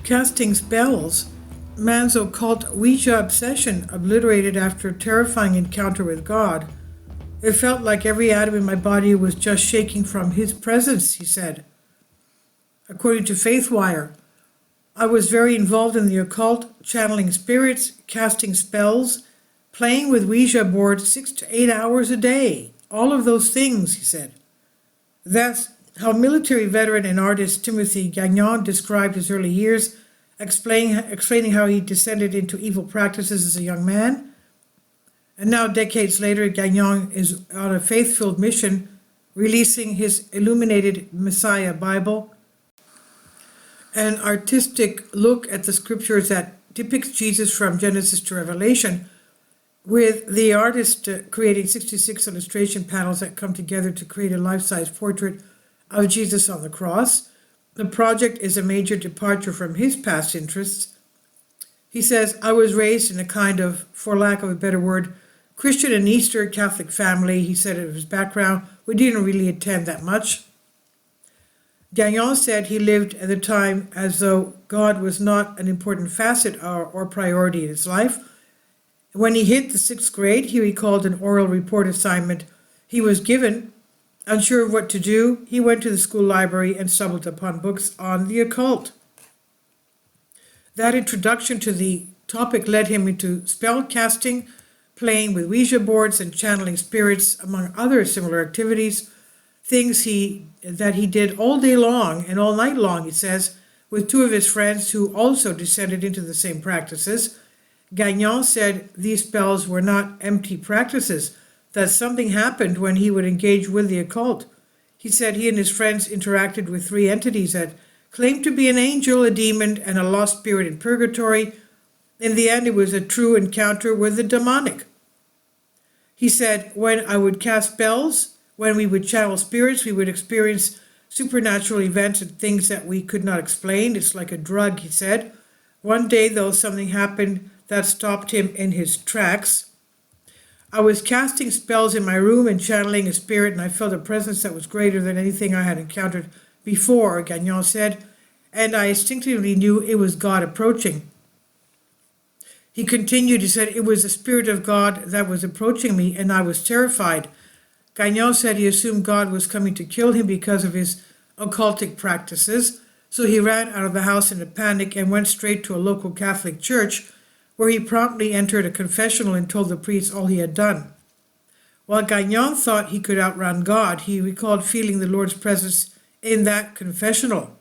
Casting spells. Man's occult Ouija obsession obliterated after a terrifying encounter with God. It felt like every atom in my body was just shaking from his presence, he said. According to FaithWire, I was very involved in the occult, channeling spirits, casting spells, playing with Ouija boards 6 to 8 hours a day. All of those things, he said. That's how military veteran and artist Timothy Gagnon described his early years, explaining how he descended into evil practices as a young man. And now, decades later, Gagnon is on a faith-filled mission, releasing his illuminated Messiah Bible, an artistic look at the scriptures that depicts Jesus from Genesis to Revelation, with the artist creating 66 illustration panels that come together to create a life-size portrait of Jesus on the cross. The project is a major departure from his past interests. He says, I was raised in a kind of, for lack of a better word, Christian and Eastern Catholic family. He said of his background, we didn't really attend that much. Gagnon said he lived at the time as though God was not an important facet or priority in his life. When he hit the 6th grade, he recalled an oral report assignment he was given. Unsure of what to do, he went to the school library and stumbled upon books on the occult. That introduction to the topic led him into spell casting, playing with Ouija boards and channeling spirits, among other similar activities, things that he did all day long and all night long, he says, with 2 of his friends who also descended into the same practices. Gagnon said these spells were not empty practices, that something happened when he would engage with the occult. He said he and his friends interacted with 3 entities that claimed to be an angel, a demon, and a lost spirit in purgatory. In the end, it was a true encounter with the demonic. He said, when I would cast spells, when we would channel spirits, we would experience supernatural events and things that we could not explain. It's like a drug, he said. One day, though, something happened that stopped him in his tracks. I was casting spells in my room and channeling a spirit, and I felt a presence that was greater than anything I had encountered before, Gagnon said, and I instinctively knew it was God approaching. He continued, he said, it was the Spirit of God that was approaching me, and I was terrified. Gagnon said he assumed God was coming to kill him because of his occultic practices, so he ran out of the house in a panic and went straight to a local Catholic church, where he promptly entered a confessional and told the priest all he had done. While Gagnon thought he could outrun God, he recalled feeling the Lord's presence in that confessional.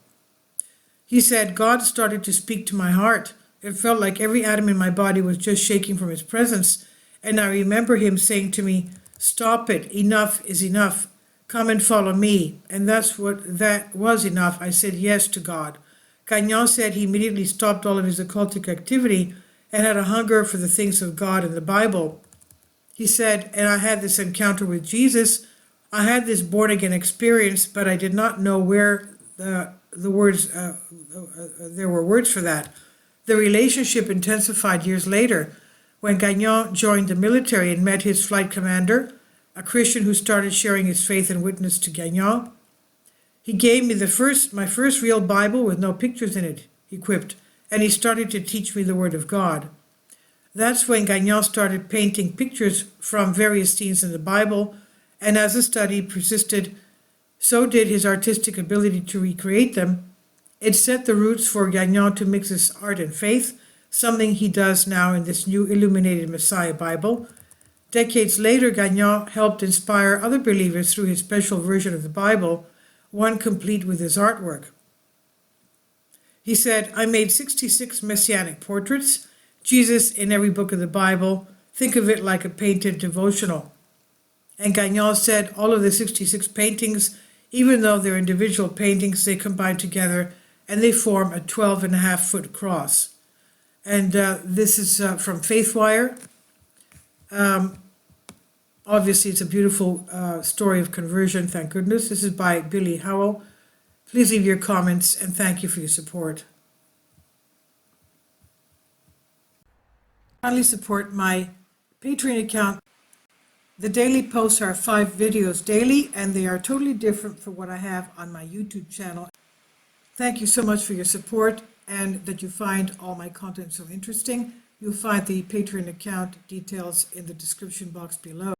He said, God started to speak to my heart. It felt like every atom in my body was just shaking from his presence, and I remember him saying to me, stop it, enough is enough, come and follow me. And that was enough. I said yes to God. Gagnon said he immediately stopped all of his occultic activity and had a hunger for the things of God and the Bible. He said, and I had this encounter with Jesus. I had this born-again experience, but I did not know where there were words for that. The relationship intensified years later when Gagnon joined the military and met his flight commander, a Christian who started sharing his faith and witness to Gagnon. He gave me my first real Bible with no pictures in it, he quipped, and he started to teach me the Word of God. That's when Gagnon started painting pictures from various scenes in the Bible, and as the study persisted, so did his artistic ability to recreate them. It set the roots for Gagnon to mix his art and faith, something he does now in this new illuminated Messiah Bible. Decades later, Gagnon helped inspire other believers through his special version of the Bible, one complete with his artwork. He said, I made 66 messianic portraits, Jesus in every book of the Bible. Think of it like a painted devotional. And Gagnon said all of the 66 paintings, even though they're individual paintings, they combine together and they form a 12.5-foot cross. And this is from FaithWire. Obviously, it's a beautiful story of conversion, thank goodness. This is by Billy Howell. Please leave your comments, and thank you for your support. Kindly support my Patreon account. The daily posts are 5 videos daily, and they are totally different from what I have on my YouTube channel. Thank you so much for your support. and that you find all my content so interesting. You'll find the Patreon account details in the description box below.